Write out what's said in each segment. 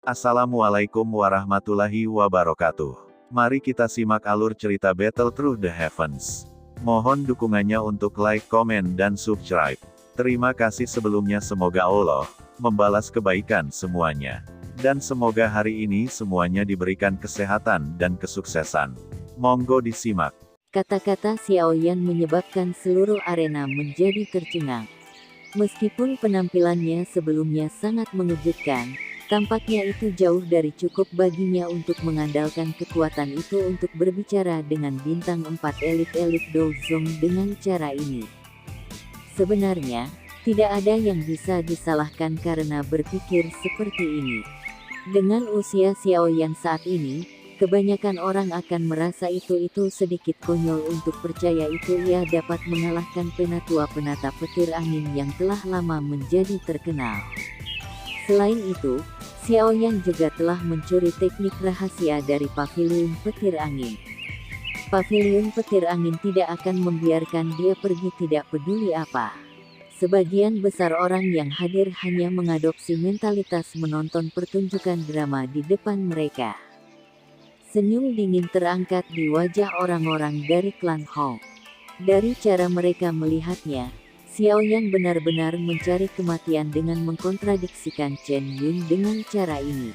Assalamualaikum warahmatullahi wabarakatuh. Mari kita simak alur cerita Battle Through the Heavens. Mohon dukungannya untuk like, komen, dan subscribe. Terima kasih sebelumnya, semoga Allah membalas kebaikan semuanya. Dan semoga hari ini semuanya diberikan kesehatan dan kesuksesan. Monggo disimak. Kata-kata Xiaoyan menyebabkan seluruh arena menjadi tercengang. Meskipun penampilannya sebelumnya sangat mengejutkan, tampaknya itu jauh dari cukup baginya untuk mengandalkan kekuatan itu untuk berbicara dengan bintang 4 elit Douzong dengan cara ini. Sebenarnya, tidak ada yang bisa disalahkan karena berpikir seperti ini. Dengan usia Xiaoyan saat ini, kebanyakan orang akan merasa itu sedikit konyol untuk percaya ia dapat mengalahkan penatua-penata petir angin yang telah lama menjadi terkenal. Selain itu, Xiaoyan juga telah mencuri teknik rahasia dari paviliun petir angin. Paviliun petir angin tidak akan membiarkan dia pergi tidak peduli apa. Sebagian besar orang yang hadir hanya mengadopsi mentalitas menonton pertunjukan drama di depan mereka. Senyum dingin terangkat di wajah orang-orang dari klan Hong. Dari cara mereka melihatnya, Xiaoyan benar-benar mencari kematian dengan mengkontradiksikan Chen Yun dengan cara ini.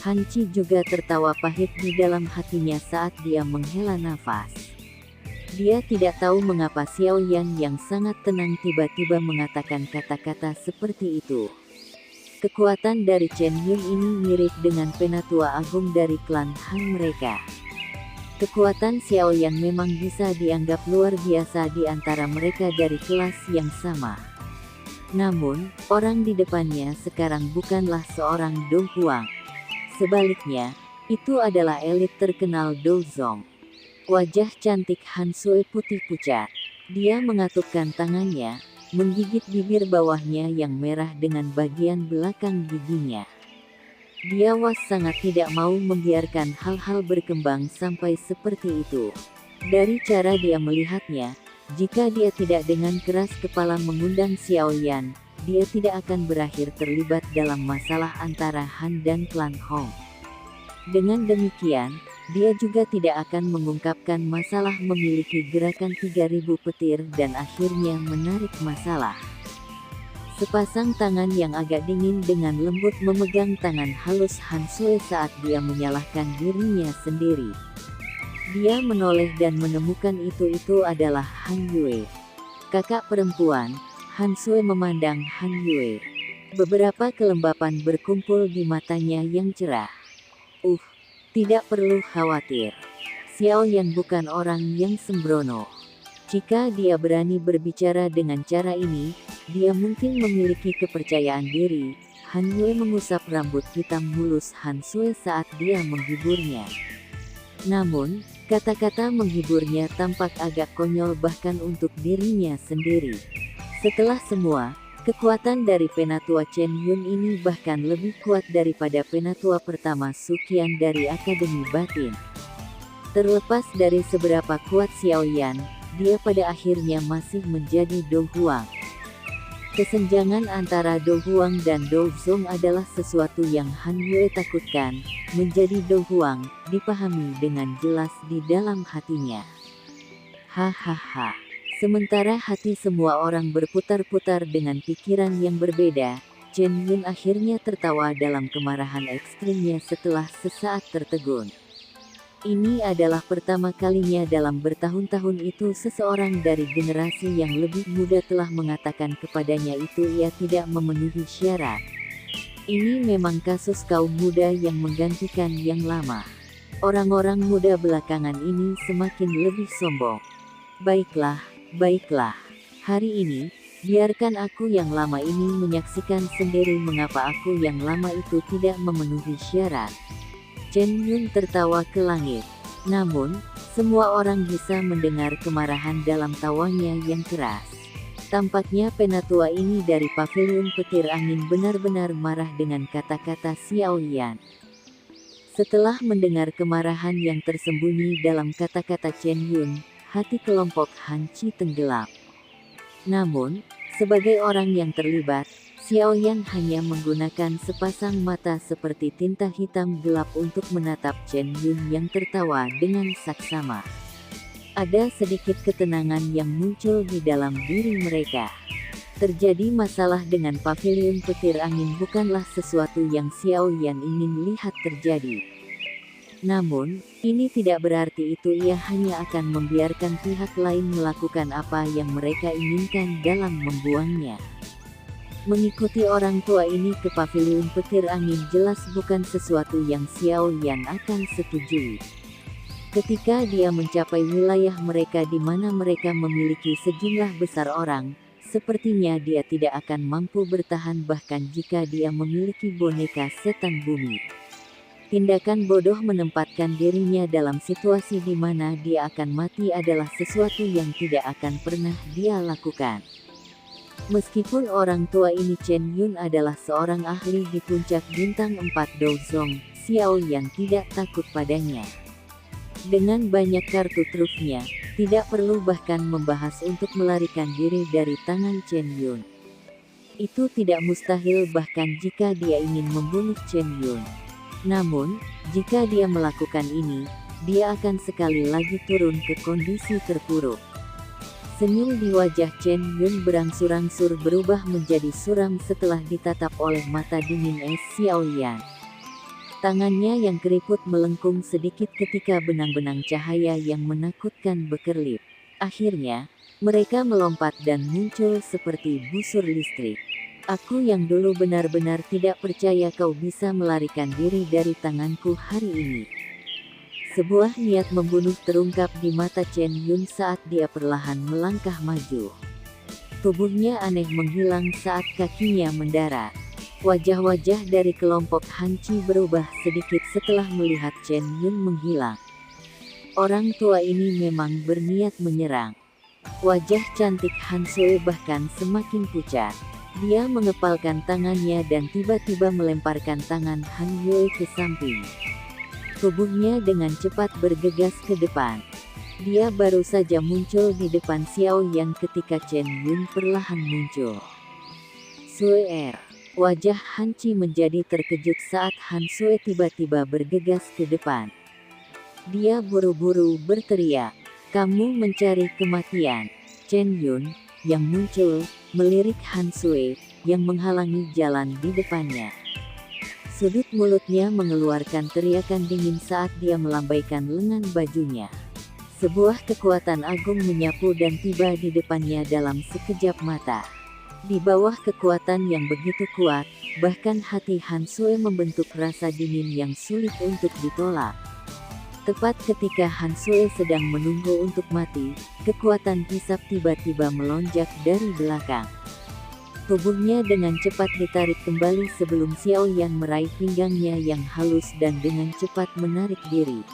Han Qi juga tertawa pahit di dalam hatinya saat dia menghela nafas. Dia tidak tahu mengapa Xiaoyan yang sangat tenang tiba-tiba mengatakan kata-kata seperti itu. Kekuatan dari Chen Yun ini mirip dengan penatua agung dari klan Han mereka. Kekuatan Xiaoyan memang bisa dianggap luar biasa di antara mereka dari kelas yang sama. Namun, orang di depannya sekarang bukanlah seorang Dou Huang. Sebaliknya, itu adalah elit terkenal Douzong. Wajah cantik Han Sui putih pucat. Dia mengatupkan tangannya, menggigit bibir bawahnya yang merah dengan bagian belakang giginya. Dia sangat tidak mau membiarkan hal-hal berkembang sampai seperti itu. Dari cara dia melihatnya, jika dia tidak dengan keras kepala mengundang Xiaoyan, dia tidak akan berakhir terlibat dalam masalah antara Han dan klan Hong. Dengan demikian, dia juga tidak akan mengungkapkan masalah memiliki gerakan 3000 petir dan akhirnya menarik masalah. Sepasang tangan yang agak dingin dengan lembut memegang tangan halus Han Sui saat dia menyalahkan dirinya sendiri. Dia menoleh dan menemukan itu adalah Han Yue. Kakak perempuan. Han Sui memandang Han Yue. Beberapa kelembapan berkumpul di matanya yang cerah. Tidak perlu khawatir. Xiaoyan bukan orang yang sembrono. Jika dia berani berbicara dengan cara ini, dia mungkin memiliki kepercayaan diri. Han Yue mengusap rambut hitam mulus Han Sui saat dia menghiburnya. Namun, kata-kata menghiburnya tampak agak konyol bahkan untuk dirinya sendiri. Setelah semua, kekuatan dari penatua Chen Yun ini bahkan lebih kuat daripada penatua pertama Suqian dari Akademi Batin. Terlepas dari seberapa kuat Xiaoyan, dia pada akhirnya masih menjadi Dou Huang. Kesenjangan antara Dou Huang dan Douzong adalah sesuatu yang Han Yue takutkan. Menjadi Dou Huang, dipahami dengan jelas di dalam hatinya. Hahaha. Sementara hati semua orang berputar-putar dengan pikiran yang berbeda, Chen Yun akhirnya tertawa dalam kemarahan ekstrimnya setelah sesaat tertegun. Ini adalah pertama kalinya dalam bertahun-tahun itu seseorang dari generasi yang lebih muda telah mengatakan kepadanya ia tidak memenuhi syarat. Ini memang kasus kaum muda yang menggantikan yang lama. Orang-orang muda belakangan ini semakin lebih sombong. Baiklah, hari ini, biarkan aku yang lama ini menyaksikan sendiri mengapa aku yang lama itu tidak memenuhi syarat. Chen Yun tertawa ke langit. Namun, semua orang bisa mendengar kemarahan dalam tawanya yang keras. Tampaknya penatua ini dari paviliun petir angin benar-benar marah dengan kata-kata Xiaoyan. Setelah mendengar kemarahan yang tersembunyi dalam kata-kata Chen Yun, hati kelompok Han Qi tenggelam. Namun, sebagai orang yang terlibat, Xiao Yan hanya menggunakan sepasang mata seperti tinta hitam gelap untuk menatap Chen Yun yang tertawa dengan saksama. Ada sedikit ketenangan yang muncul di dalam diri mereka. Terjadi masalah dengan pavilion petir angin bukanlah sesuatu yang Xiao Yan ingin lihat terjadi. Namun, ini tidak berarti itu ia hanya akan membiarkan pihak lain melakukan apa yang mereka inginkan dalam membuangnya. Mengikuti orang tua ini ke pavilion petir angin jelas bukan sesuatu yang Xiao Yan akan setujui. Ketika dia mencapai wilayah mereka di mana mereka memiliki sejumlah besar orang, sepertinya dia tidak akan mampu bertahan bahkan jika dia memiliki boneka setan bumi. Tindakan bodoh menempatkan dirinya dalam situasi di mana dia akan mati adalah sesuatu yang tidak akan pernah dia lakukan. Meskipun orang tua ini Chen Yun adalah seorang ahli di puncak bintang 4 Douzong, Xiao Yan tidak takut padanya. Dengan banyak kartu trufnya, tidak perlu bahkan membahas untuk melarikan diri dari tangan Chen Yun. Itu tidak mustahil bahkan jika dia ingin membunuh Chen Yun. Namun, jika dia melakukan ini, dia akan sekali lagi turun ke kondisi terpuruk. Senyum di wajah Chen Yun berangsur-angsur berubah menjadi suram setelah ditatap oleh mata dingin es Xiao Yan. Tangannya yang keriput melengkung sedikit ketika benang-benang cahaya yang menakutkan berkelip. Akhirnya, mereka melompat dan muncul seperti busur listrik. Aku yang dulu benar-benar tidak percaya kau bisa melarikan diri dari tanganku hari ini. Sebuah niat membunuh terungkap di mata Chen Yun saat dia perlahan melangkah maju. Tubuhnya aneh menghilang saat kakinya mendarat. Wajah-wajah dari kelompok Han Chi berubah sedikit setelah melihat Chen Yun menghilang. Orang tua ini memang berniat menyerang. Wajah cantik Han Sui bahkan semakin pucat. Dia mengepalkan tangannya dan tiba-tiba melemparkan tangan Han Yue ke samping. Tubuhnya dengan cepat bergegas ke depan. Dia baru saja muncul di depan Xiao Yan ketika Chen Yun perlahan muncul. Sui. Wajah Han Chi menjadi terkejut saat Han Sui tiba-tiba bergegas ke depan. Dia buru-buru berteriak, "Kamu mencari kematian." Chen Yun, yang muncul, melirik Han Sui, yang menghalangi jalan di depannya. Sudut mulutnya mengeluarkan teriakan dingin saat dia melambaikan lengan bajunya. Sebuah kekuatan agung menyapu dan tiba di depannya dalam sekejap mata. Di bawah kekuatan yang begitu kuat, bahkan hati Han Sui membentuk rasa dingin yang sulit untuk ditolak. Tepat ketika Han Sui sedang menunggu untuk mati, kekuatan hisap tiba-tiba melonjak dari belakang. Tubuhnya dengan cepat ditarik kembali sebelum Xiao Yan meraih pinggangnya yang halus dan dengan cepat menarik diri.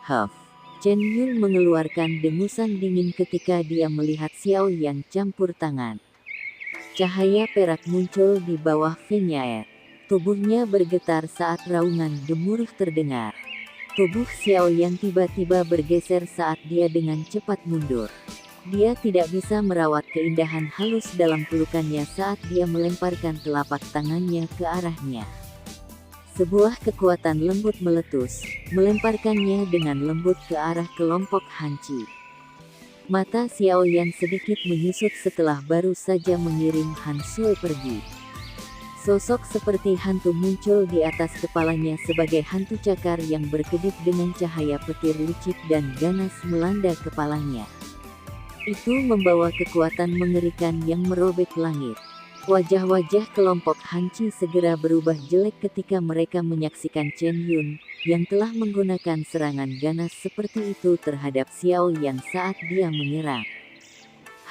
Huff! Chen Yun mengeluarkan dengusan dingin ketika dia melihat Xiao Yan campur tangan. Cahaya perak muncul di bawah Fenyaer. Tubuhnya bergetar saat raungan gemuruh terdengar. Tubuh Xiao Yan tiba-tiba bergeser saat dia dengan cepat mundur. Dia tidak bisa merawat keindahan halus dalam pelukannya saat dia melemparkan telapak tangannya ke arahnya. Sebuah kekuatan lembut meletus, melemparkannya dengan lembut ke arah kelompok Han Chi. Mata Xiao Yan sedikit menyusut setelah baru saja mengirim Han Sui pergi. Sosok seperti hantu muncul di atas kepalanya sebagai hantu cakar yang berkedip dengan cahaya petir licik dan ganas melanda kepalanya. Itu membawa kekuatan mengerikan yang merobek langit. Wajah-wajah kelompok Han Chi segera berubah jelek ketika mereka menyaksikan Chen Yun, yang telah menggunakan serangan ganas seperti itu terhadap Xiao Yan saat dia menyerang.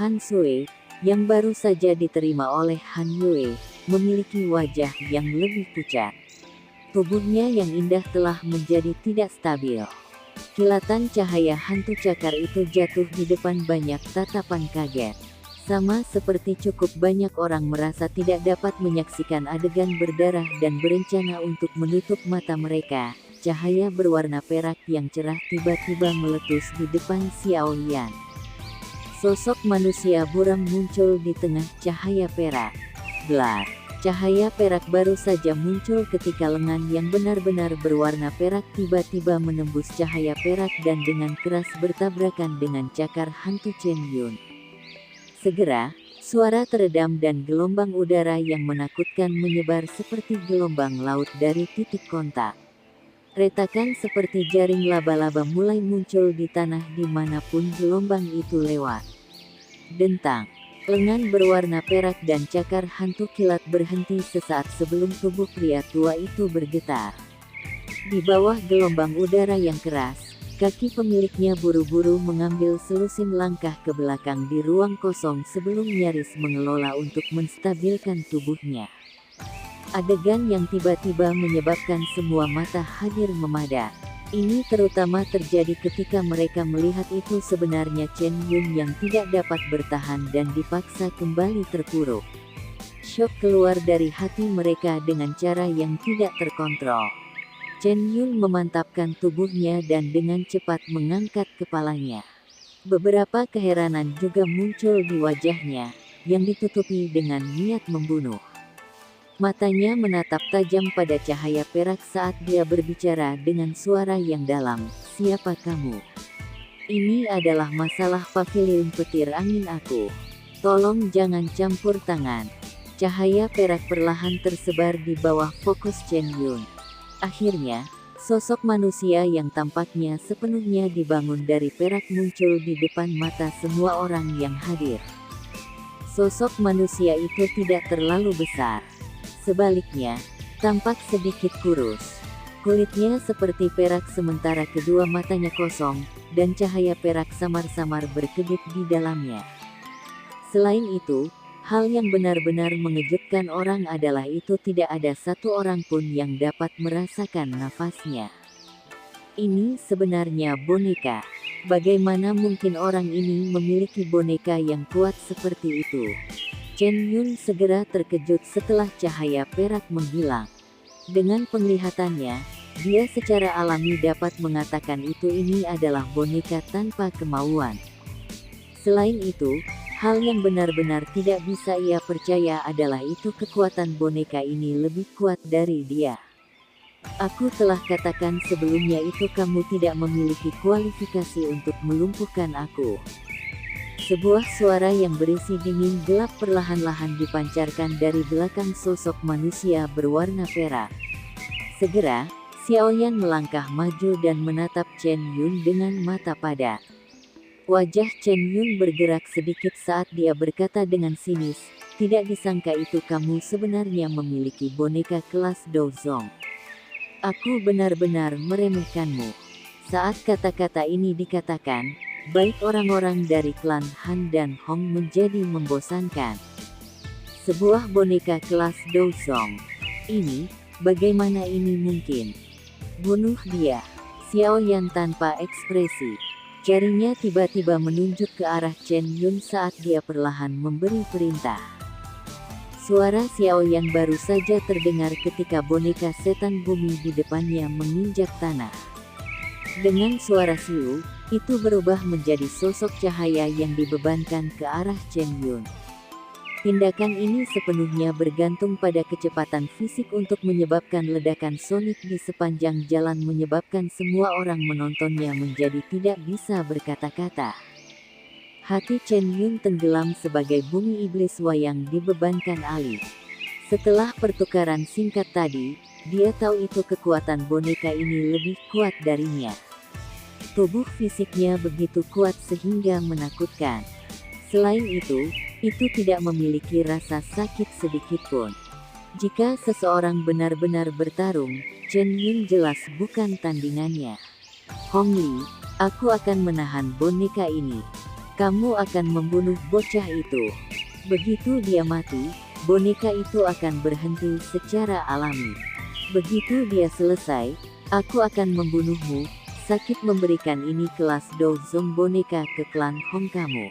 Han Sui, yang baru saja diterima oleh Han Yue, memiliki wajah yang lebih pucat. Tubuhnya yang indah telah menjadi tidak stabil. Kilatan cahaya hantu cakar itu jatuh di depan banyak tatapan kaget. Sama seperti cukup banyak orang merasa tidak dapat menyaksikan adegan berdarah dan berencana untuk menutup mata mereka, cahaya berwarna perak yang cerah tiba-tiba meletus di depan Xiao Yan. Sosok manusia buram muncul di tengah cahaya perak. Blar. Cahaya perak baru saja muncul ketika lengan yang benar-benar berwarna perak tiba-tiba menembus cahaya perak dan dengan keras bertabrakan dengan cakar hantu Chen Yun. Segera, suara teredam dan gelombang udara yang menakutkan menyebar seperti gelombang laut dari titik kontak. Retakan seperti jaring laba-laba mulai muncul di tanah dimanapun gelombang itu lewat. Dentang. Lengan berwarna perak dan cakar hantu kilat berhenti sesaat sebelum tubuh pria tua itu bergetar. Di bawah gelombang udara yang keras, kaki pemiliknya buru-buru mengambil selusin langkah ke belakang di ruang kosong sebelum nyaris mengelola untuk menstabilkan tubuhnya. Adegan yang tiba-tiba menyebabkan semua mata hadir memada. Ini terutama terjadi ketika mereka melihat itu sebenarnya Chen Yun yang tidak dapat bertahan dan dipaksa kembali terpuruk. Syok keluar dari hati mereka dengan cara yang tidak terkontrol. Chen Yun memantapkan tubuhnya dan dengan cepat mengangkat kepalanya. Beberapa keheranan juga muncul di wajahnya, yang ditutupi dengan niat membunuh. Matanya menatap tajam pada cahaya perak saat dia berbicara dengan suara yang dalam, "Siapa kamu? Ini adalah masalah pavilion petir angin aku. Tolong jangan campur tangan." Cahaya perak perlahan tersebar di bawah fokus Chen Yun. Akhirnya, sosok manusia yang tampaknya sepenuhnya dibangun dari perak muncul di depan mata semua orang yang hadir. Sosok manusia itu tidak terlalu besar. Sebaliknya, tampak sedikit kurus. Kulitnya seperti perak sementara kedua matanya kosong, dan cahaya perak samar-samar berkedip di dalamnya. Selain itu, hal yang benar-benar mengejutkan orang adalah itu tidak ada satu orang pun yang dapat merasakan nafasnya. Ini sebenarnya boneka. Bagaimana mungkin orang ini memiliki boneka yang kuat seperti itu? Chen Yun segera terkejut setelah cahaya perak menghilang. Dengan penglihatannya, dia secara alami dapat mengatakan ini adalah boneka tanpa kemauan. Selain itu, hal yang benar-benar tidak bisa ia percaya adalah itu kekuatan boneka ini lebih kuat dari dia. Aku telah katakan sebelumnya itu kamu tidak memiliki kualifikasi untuk melumpuhkan aku. Sebuah suara yang berisi dingin gelap perlahan-lahan dipancarkan dari belakang sosok manusia berwarna perak. Segera, Xiaoyan melangkah maju dan menatap Chen Yun dengan mata padat. Wajah Chen Yun bergerak sedikit saat dia berkata dengan sinis, "Tidak disangka itu kamu sebenarnya memiliki boneka kelas Douzong. Aku benar-benar meremehkanmu." Saat kata-kata ini dikatakan, baik orang-orang dari klan Han dan Hong menjadi membosankan. Sebuah boneka kelas Douzong. Ini, bagaimana ini mungkin? Bunuh dia. Xiaoyan tanpa ekspresi. Jarinya tiba-tiba menunjuk ke arah Chen Yun saat dia perlahan memberi perintah. Suara Xiaoyan baru saja terdengar ketika boneka setan bumi di depannya menginjak tanah. Dengan suara siu, itu berubah menjadi sosok cahaya yang dibebankan ke arah Chen Yun. Tindakan ini sepenuhnya bergantung pada kecepatan fisik untuk menyebabkan ledakan sonik di sepanjang jalan menyebabkan semua orang menontonnya menjadi tidak bisa berkata-kata. Hati Chen Yun tenggelam sebagai bumi iblis wayang dibebankan alih. Setelah pertukaran singkat tadi, dia tahu itu kekuatan boneka ini lebih kuat darinya. Tubuh fisiknya begitu kuat sehingga menakutkan. Selain itu tidak memiliki rasa sakit sedikitpun. Jika seseorang benar-benar bertarung, Chen Yun jelas bukan tandingannya. "Hong Li, aku akan menahan boneka ini. Kamu akan membunuh bocah itu." Begitu dia mati, boneka itu akan berhenti secara alami. Begitu dia selesai, "Aku akan membunuhmu." Sakit memberikan ini kelas Douzong boneka ke klan Hong kamu.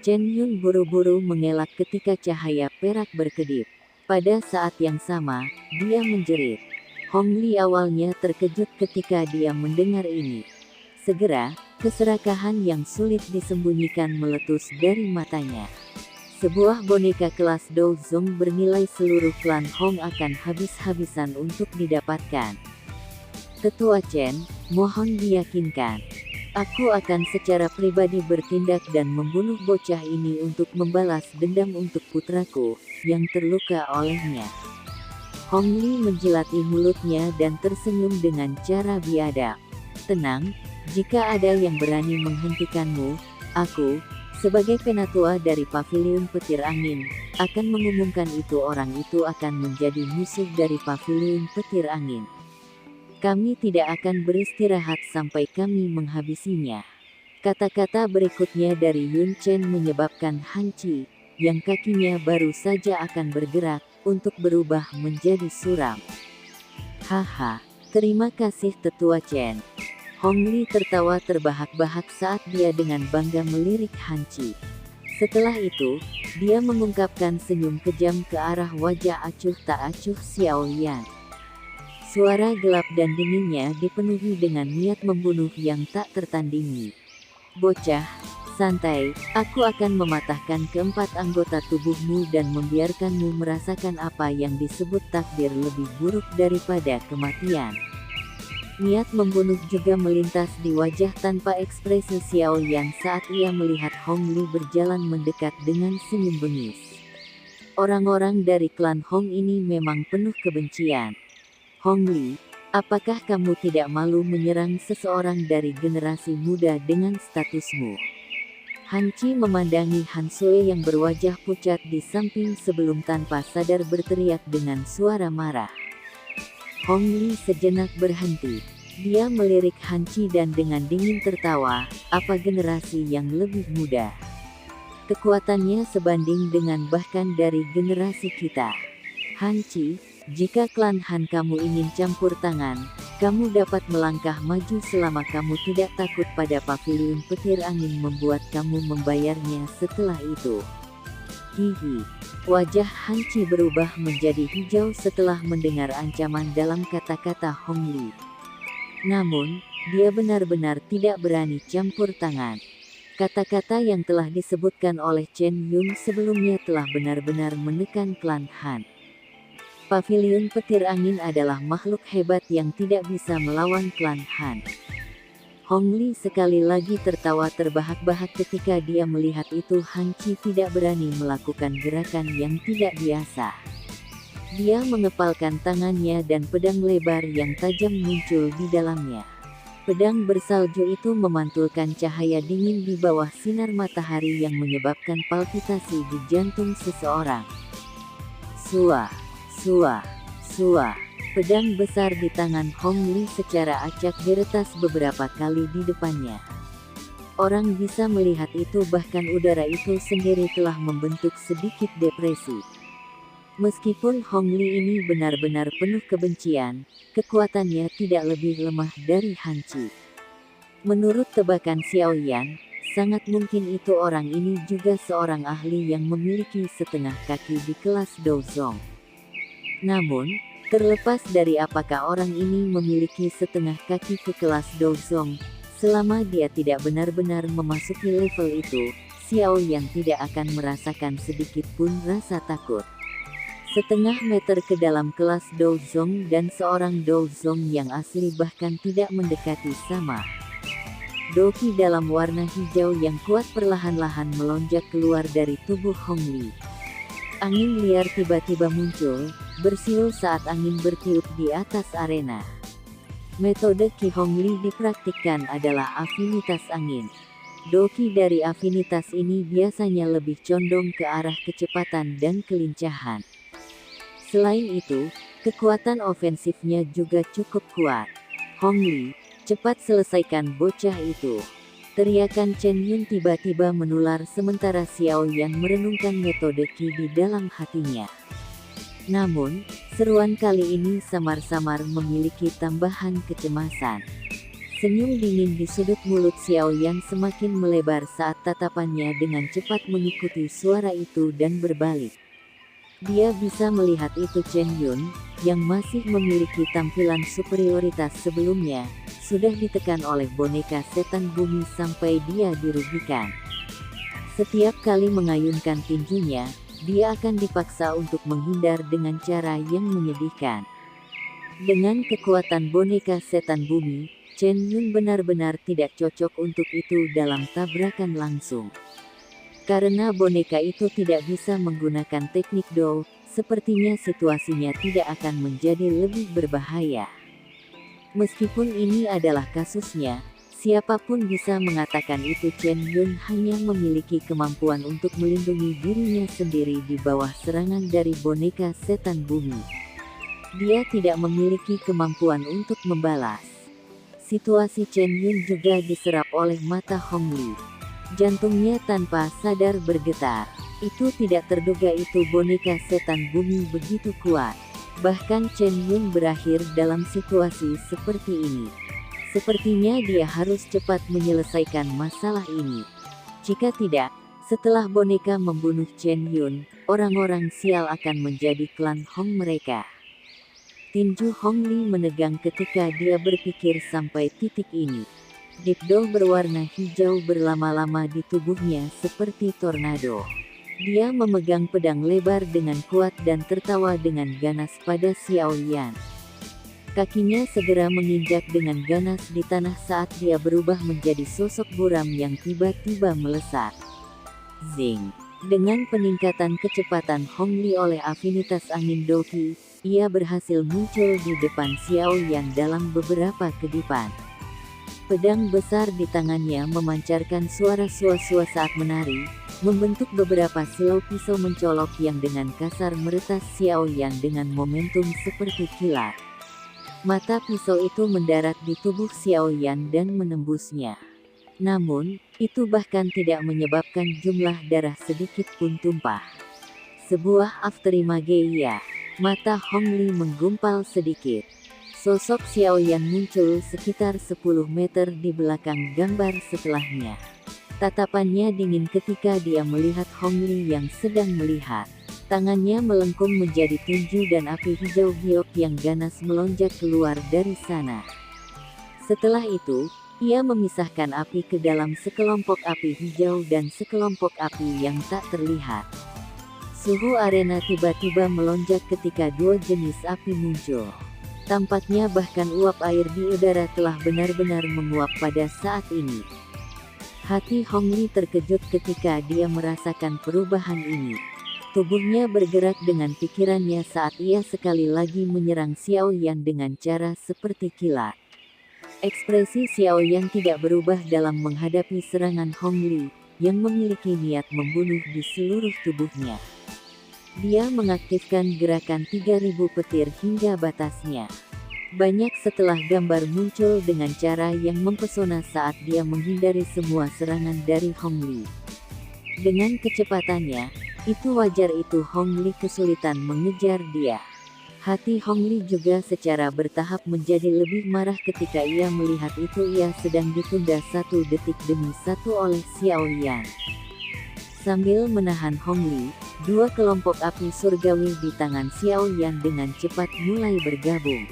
Chen Yun buru-buru mengelak ketika cahaya perak berkedip. Pada saat yang sama, dia menjerit. Hong Li awalnya terkejut ketika dia mendengar ini. Segera, keserakahan yang sulit disembunyikan meletus dari matanya. Sebuah boneka kelas Douzong bernilai seluruh klan Hong akan habis-habisan untuk didapatkan. Tetua Chen, mohon diyakinkan. Aku akan secara pribadi bertindak dan membunuh bocah ini untuk membalas dendam untuk putraku, yang terluka olehnya. Hong Li menjilati mulutnya dan tersenyum dengan cara biadab. Tenang, jika ada yang berani menghentikanmu, aku, sebagai penatua dari Paviliun Petir Angin, akan mengumumkan orang itu akan menjadi musuh dari Paviliun Petir Angin. Kami tidak akan beristirahat sampai kami menghabisinya. Kata-kata berikutnya dari Yun Chen menyebabkan Han Qi, yang kakinya baru saja akan bergerak, untuk berubah menjadi suram. Haha, terima kasih Tetua Chen. Hong Li tertawa terbahak-bahak saat dia dengan bangga melirik Han Qi. Setelah itu, dia mengungkapkan senyum kejam ke arah wajah acuh tak acuh Xiao Yan. Suara gelap dan dinginnya dipenuhi dengan niat membunuh yang tak tertandingi. Bocah, santai, aku akan mematahkan keempat anggota tubuhmu dan membiarkanmu merasakan apa yang disebut takdir lebih buruk daripada kematian. Niat membunuh juga melintas di wajah tanpa ekspresi Xiao Yan saat ia melihat Hong Li berjalan mendekat dengan senyum bengis. Orang-orang dari klan Hong ini memang penuh kebencian. Hong Li, apakah kamu tidak malu menyerang seseorang dari generasi muda dengan statusmu? Han Qi memandangi Han Sui yang berwajah pucat di samping sebelum tanpa sadar berteriak dengan suara marah. Hong Li sejenak berhenti. Dia melirik Han Qi dan dengan dingin tertawa, apa generasi yang lebih muda? Kekuatannya sebanding dengan bahkan dari generasi kita. Han Qi, jika klan Han kamu ingin campur tangan, kamu dapat melangkah maju selama kamu tidak takut pada Paviliun Petir Angin membuat kamu membayarnya setelah itu. Hihi. Wajah Han Qi berubah menjadi hijau setelah mendengar ancaman dalam kata-kata Hong Li. Namun, dia benar-benar tidak berani campur tangan. Kata-kata yang telah disebutkan oleh Chen Yun sebelumnya telah benar-benar menekan klan Han. Paviliun Petir Angin adalah makhluk hebat yang tidak bisa melawan klan Han. Hong Li sekali lagi tertawa terbahak-bahak ketika dia melihat itu Han Qi tidak berani melakukan gerakan yang tidak biasa. Dia mengepalkan tangannya dan pedang lebar yang tajam muncul di dalamnya. Pedang bersalju itu memantulkan cahaya dingin di bawah sinar matahari yang menyebabkan palpitasi di jantung seseorang. Sua. Sua, sua. Pedang besar di tangan Hong Li secara acak diretas beberapa kali di depannya. Orang bisa melihat itu, bahkan udara itu sendiri telah membentuk sedikit depresi. Meskipun Hong Li ini benar-benar penuh kebencian, kekuatannya tidak lebih lemah dari Han Qi. Menurut tebakan Xiao Yan, sangat mungkin itu orang ini juga seorang ahli yang memiliki setengah kaki di kelas Douzong. Namun, terlepas dari apakah orang ini memiliki setengah kaki ke kelas Douzong, selama dia tidak benar-benar memasuki level itu, Xiao Yan tidak akan merasakan sedikit pun rasa takut. Setengah meter ke dalam kelas Douzong dan seorang Douzong yang asli bahkan tidak mendekati sama. Doki dalam warna hijau yang kuat perlahan-lahan melonjak keluar dari tubuh Hong Li. Angin liar tiba-tiba muncul, bersiul saat angin bertiup di atas arena. Metode Qi Hong Li dipraktikkan adalah afinitas angin. Doki dari afinitas ini biasanya lebih condong ke arah kecepatan dan kelincahan. Selain itu, kekuatan ofensifnya juga cukup kuat. Hong Li, cepat selesaikan bocah itu. Teriakan Chen Yun tiba-tiba menular sementara Xiao Yan merenungkan metode Qi di dalam hatinya. Namun, seruan kali ini samar-samar memiliki tambahan kecemasan. Senyum dingin di sudut mulut Xiao Yan semakin melebar saat tatapannya dengan cepat mengikuti suara itu dan berbalik. Dia bisa melihat itu Chen Yun, yang masih memiliki tampilan superioritas sebelumnya, sudah ditekan oleh boneka setan bumi sampai dia dirugikan. Setiap kali mengayunkan tinjunya, dia akan dipaksa untuk menghindar dengan cara yang menyedihkan. Dengan kekuatan boneka setan bumi, Chen Yun benar-benar tidak cocok untuk itu dalam tabrakan langsung. Karena boneka itu tidak bisa menggunakan teknik Do, sepertinya situasinya tidak akan menjadi lebih berbahaya. Meskipun ini adalah kasusnya, siapapun bisa mengatakan itu Chen Yun hanya memiliki kemampuan untuk melindungi dirinya sendiri di bawah serangan dari boneka setan bumi. Dia tidak memiliki kemampuan untuk membalas. Situasi Chen Yun juga diserap oleh mata Hong Li. Jantungnya tanpa sadar bergetar. Itu tidak terduga itu boneka setan bumi begitu kuat. Bahkan Chen Yun berakhir dalam situasi seperti ini. Sepertinya dia harus cepat menyelesaikan masalah ini. Jika tidak, setelah boneka membunuh Chen Yun, orang-orang sial akan menjadi klan Hong mereka. Tinju Hong Li menegang ketika dia berpikir sampai titik ini. Deep Do berwarna hijau berlama-lama di tubuhnya seperti tornado. Dia memegang pedang lebar dengan kuat dan tertawa dengan ganas pada Xiao Yan. Kakinya segera menginjak dengan ganas di tanah saat dia berubah menjadi sosok buram yang tiba-tiba melesat. Zing! Dengan peningkatan kecepatan Hong Li oleh afinitas angin Doqi, ia berhasil muncul di depan Xiao Yan dalam beberapa kedipan. Pedang besar di tangannya memancarkan suara sua-sua saat menari, membentuk beberapa silau pisau mencolok yang dengan kasar meretas Xiao Yan dengan momentum seperti kilat. Mata pisau itu mendarat di tubuh Xiao Yan dan menembusnya. Namun, itu bahkan tidak menyebabkan jumlah darah sedikit pun tumpah. Sebuah afterimagia. Mata Hong Li menggumpal sedikit. Sosok Xiao Yan muncul sekitar 10 meter di belakang gambar setelahnya. Tatapannya dingin ketika dia melihat Hong Li yang sedang melihat. Tangannya melengkung menjadi tinju dan api hijau giok yang ganas melonjak keluar dari sana. Setelah itu, ia memisahkan api ke dalam sekelompok api hijau dan sekelompok api yang tak terlihat. Suhu arena tiba-tiba melonjak ketika dua jenis api muncul. Tampaknya bahkan uap air di udara telah benar-benar menguap pada saat ini. Hati Hong Li terkejut ketika dia merasakan perubahan ini. Tubuhnya bergerak dengan pikirannya saat ia sekali lagi menyerang Xiao Yan dengan cara seperti kilat. Ekspresi Xiao Yan tidak berubah dalam menghadapi serangan Hong Li, yang memiliki niat membunuh di seluruh tubuhnya. Dia mengaktifkan gerakan 3000 petir hingga batasnya. Banyak setelah gambar muncul dengan cara yang mempesona saat dia menghindari semua serangan dari Hong Li. Dengan kecepatannya, itu wajar itu Hong Li kesulitan mengejar dia. Hati Hong Li juga secara bertahap menjadi lebih marah ketika ia melihat itu ia sedang ditunda 1 detik demi 1 oleh Xiao Yan. Sambil menahan Hong Li, dua kelompok api surgawi di tangan Xiao Yan dengan cepat mulai bergabung.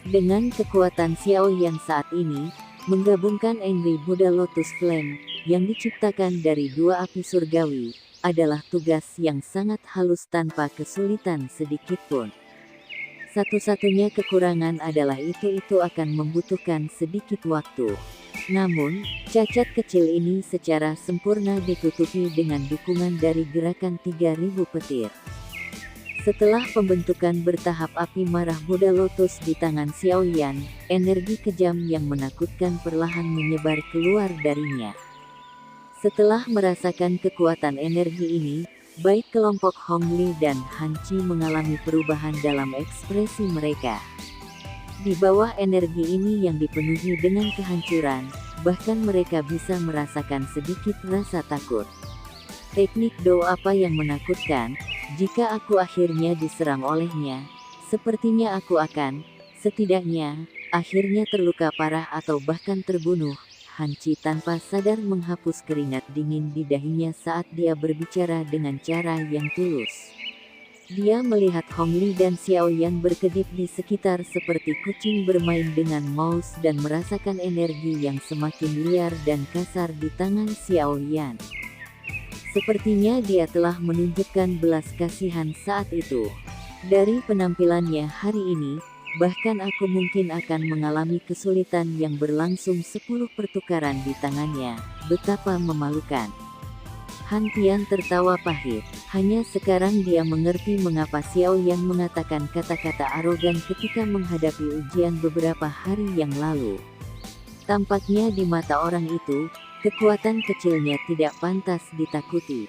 Dengan kekuatan Xiao Yan saat ini, menggabungkan Angry Buddha Lotus Flame, yang diciptakan dari dua api surgawi, adalah tugas yang sangat halus tanpa kesulitan sedikitpun. Satu-satunya kekurangan adalah itu akan membutuhkan sedikit waktu. Namun, cacat kecil ini secara sempurna ditutupi dengan dukungan dari gerakan 3000 petir. Setelah pembentukan bertahap api marah Buddha Lotus di tangan Xiao Yan, energi kejam yang menakutkan perlahan menyebar keluar darinya. Setelah merasakan kekuatan energi ini, baik kelompok Hong Li dan Han Chi mengalami perubahan dalam ekspresi mereka. Di bawah energi ini yang dipenuhi dengan kehancuran, bahkan mereka bisa merasakan sedikit rasa takut. Teknik Do apa yang menakutkan, jika aku akhirnya diserang olehnya, sepertinya aku akan, setidaknya, akhirnya terluka parah atau bahkan terbunuh. Han Chi tanpa sadar menghapus keringat dingin di dahinya saat dia berbicara dengan cara yang tulus. Dia melihat Hong Li dan Xiao Yan berkedip di sekitar seperti kucing bermain dengan mouse dan merasakan energi yang semakin liar dan kasar di tangan Xiao Yan. Sepertinya dia telah menunjukkan belas kasihan saat itu. Dari penampilannya hari ini, bahkan aku mungkin akan mengalami kesulitan yang berlangsung 10 pertukaran di tangannya. Betapa memalukan. Han Tian tertawa pahit. Hanya sekarang dia mengerti mengapa Xiao Yan mengatakan kata-kata arogan ketika menghadapi ujian beberapa hari yang lalu. Tampaknya di mata orang itu, kekuatan kecilnya tidak pantas ditakuti.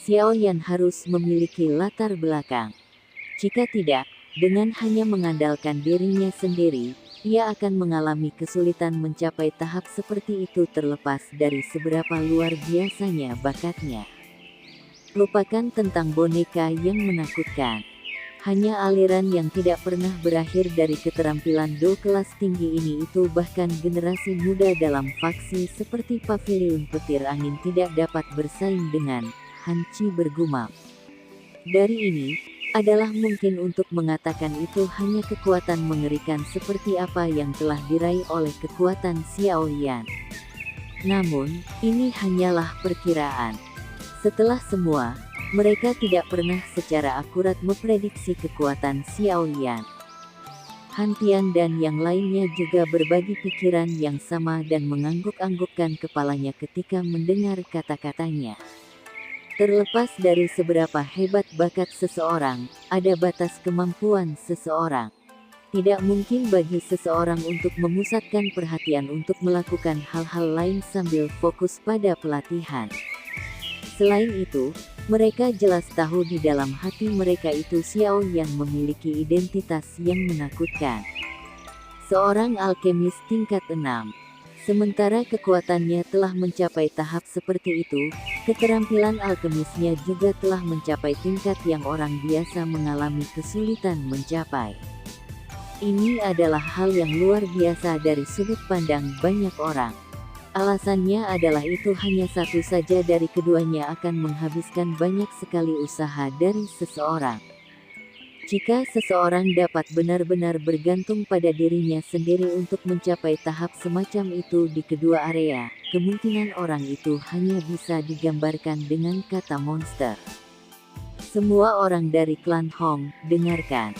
Xiao Yan harus memiliki latar belakang. Jika tidak, dengan hanya mengandalkan dirinya sendiri, ia akan mengalami kesulitan mencapai tahap seperti itu terlepas dari seberapa luar biasanya bakatnya. Lupakan tentang boneka yang menakutkan. Hanya aliran yang tidak pernah berakhir dari keterampilan Do kelas tinggi ini itu bahkan generasi muda dalam faksi seperti Paviliun Petir Angin tidak dapat bersaing dengan, Han Chi bergumam. Dari ini, adalah mungkin untuk mengatakan itu hanya kekuatan mengerikan seperti apa yang telah diraih oleh kekuatan Xiao Yan. Namun, ini hanyalah perkiraan. Setelah semua, mereka tidak pernah secara akurat memprediksi kekuatan Xiao Yan. Han Tian dan yang lainnya juga berbagi pikiran yang sama dan mengangguk-anggukkan kepalanya ketika mendengar kata-katanya. Terlepas dari seberapa hebat bakat seseorang, ada batas kemampuan seseorang. Tidak mungkin bagi seseorang untuk memusatkan perhatian untuk melakukan hal-hal lain sambil fokus pada pelatihan. Selain itu, mereka jelas tahu di dalam hati mereka itu Xiao Yan memiliki identitas yang menakutkan. Seorang alkemis tingkat 6. Sementara kekuatannya telah mencapai tahap seperti itu, keterampilan alkemisnya juga telah mencapai tingkat yang orang biasa mengalami kesulitan mencapai. Ini adalah hal yang luar biasa dari sudut pandang banyak orang. Alasannya adalah itu hanya satu saja dari keduanya akan menghabiskan banyak sekali usaha dari seseorang. Jika seseorang dapat benar-benar bergantung pada dirinya sendiri untuk mencapai tahap semacam itu di kedua area, kemungkinan orang itu hanya bisa digambarkan dengan kata monster. Semua orang dari klan Hong, dengarkan.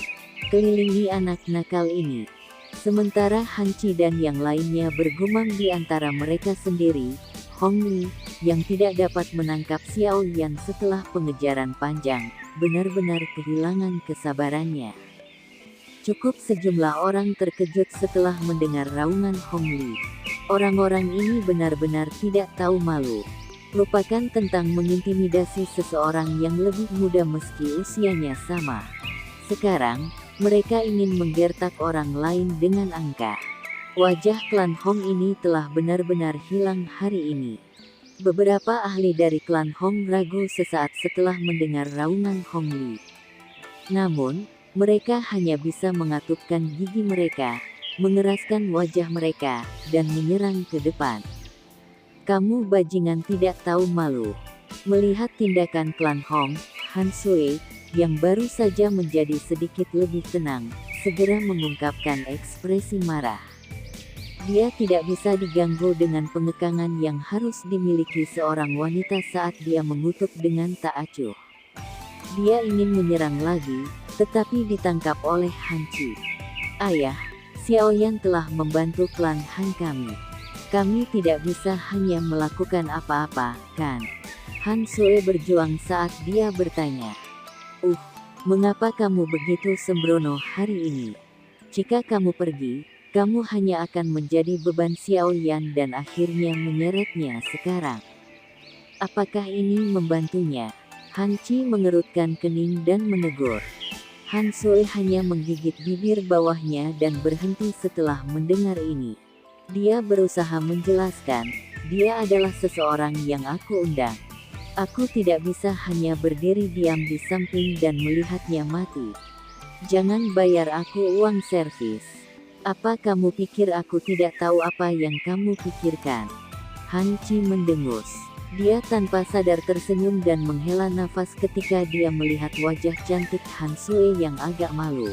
Kelilingi anak nakal ini. Sementara Han Chi dan yang lainnya bergumam di antara mereka sendiri, Hong Li, yang tidak dapat menangkap Xiao Yan setelah pengejaran panjang, benar-benar kehilangan kesabarannya. Cukup sejumlah orang terkejut setelah mendengar raungan Hong Li. Orang-orang ini benar-benar tidak tahu malu. Lupakan tentang mengintimidasi seseorang yang lebih muda meski usianya sama. Sekarang, mereka ingin menggertak orang lain dengan angka. Wajah klan Hong ini telah benar-benar hilang hari ini. Beberapa ahli dari klan Hong ragu sesaat setelah mendengar raungan Hong Li. Namun, mereka hanya bisa mengatupkan gigi mereka, mengeraskan wajah mereka, dan menyerang ke depan. Kamu bajingan tidak tahu malu. Melihat tindakan klan Hong, Han Sui, yang baru saja menjadi sedikit lebih tenang, segera mengungkapkan ekspresi marah. Dia tidak bisa diganggu dengan pengekangan yang harus dimiliki seorang wanita saat dia mengutuk dengan tak acuh. Dia ingin menyerang lagi, tetapi ditangkap oleh Han Chi. Ayah, Xiao Yan telah membantu klan Han kami. Kami tidak bisa hanya melakukan apa-apa, kan? Han Sui berjuang saat dia bertanya. Mengapa kamu begitu sembrono hari ini? Jika kamu pergi, kamu hanya akan menjadi beban Xiao Yan dan akhirnya menyeretnya sekarang. Apakah ini membantunya? Han Chi mengerutkan kening dan menegur. Han Sui hanya menggigit bibir bawahnya dan berhenti setelah mendengar ini. Dia berusaha menjelaskan, dia adalah seseorang yang aku undang. Aku tidak bisa hanya berdiri diam di samping dan melihatnya mati. Jangan bayar aku uang servis. Apa kamu pikir aku tidak tahu apa yang kamu pikirkan? Han Chi mendengus. Dia tanpa sadar tersenyum dan menghela nafas ketika dia melihat wajah cantik Han Sui yang agak malu.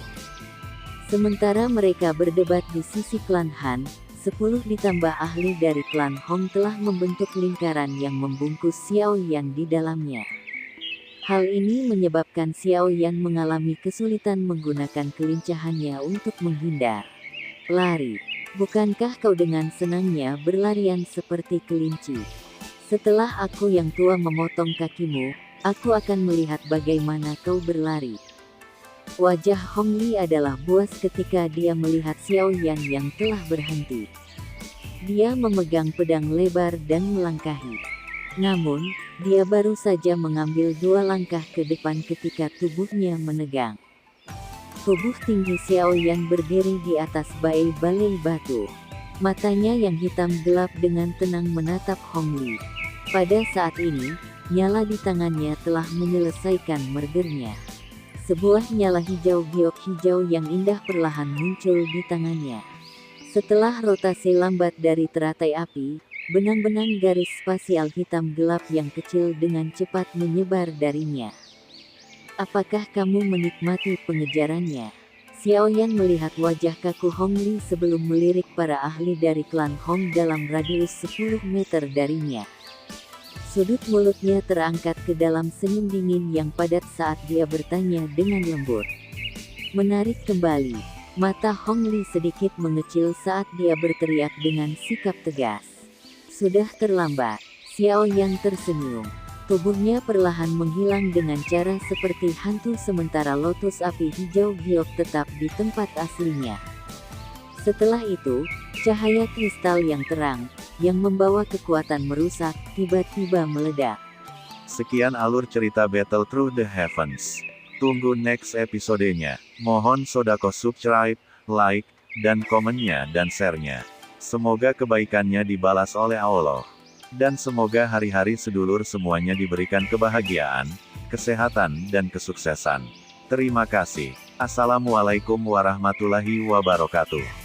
Sementara mereka berdebat di sisi klan Han, 10 ditambah ahli dari klan Hong telah membentuk lingkaran yang membungkus Xiao Yan di dalamnya. Hal ini menyebabkan Xiao Yan mengalami kesulitan menggunakan kelincahannya untuk menghindar. Lari. Bukankah kau dengan senangnya berlarian seperti kelinci? Setelah aku yang tua memotong kakimu, aku akan melihat bagaimana kau berlari. Wajah Hong Li adalah buas ketika dia melihat Xiao Yan yang telah berhenti. Dia memegang pedang lebar dan melangkahi. Namun, dia baru saja mengambil 2 langkah ke depan ketika tubuhnya menegang. Tubuh tinggi Xiao Yan berdiri di atas balai batu. Matanya yang hitam gelap dengan tenang menatap Hong Li. Pada saat ini, nyala di tangannya telah menyelesaikan mergernya. Sebuah nyala hijau giok hijau yang indah perlahan muncul di tangannya. Setelah rotasi lambat dari teratai api, benang-benang garis spasial hitam gelap yang kecil dengan cepat menyebar darinya. Apakah kamu menikmati pengejarannya? Xiao Yan melihat wajah kaku Hong Li sebelum melirik para ahli dari klan Hong dalam radius 10 meter darinya. Sudut mulutnya terangkat ke dalam senyum dingin yang padat saat dia bertanya dengan lembut. Menarik kembali. Mata Hong Li sedikit mengecil saat dia berteriak dengan sikap tegas. Sudah terlambat. Xiao Yan tersenyum. Tubuhnya perlahan menghilang dengan cara seperti hantu sementara lotus api hijau giok tetap di tempat aslinya. Setelah itu, cahaya kristal yang terang, yang membawa kekuatan merusak, tiba-tiba meledak. Sekian alur cerita Battle Through the Heavens. Tunggu next episodenya. Mohon sodako subscribe, like, dan komennya dan share-nya. Semoga kebaikannya dibalas oleh Allah. Dan semoga hari-hari sedulur semuanya diberikan kebahagiaan, kesehatan dan kesuksesan. Terima kasih. Assalamualaikum warahmatullahi wabarakatuh.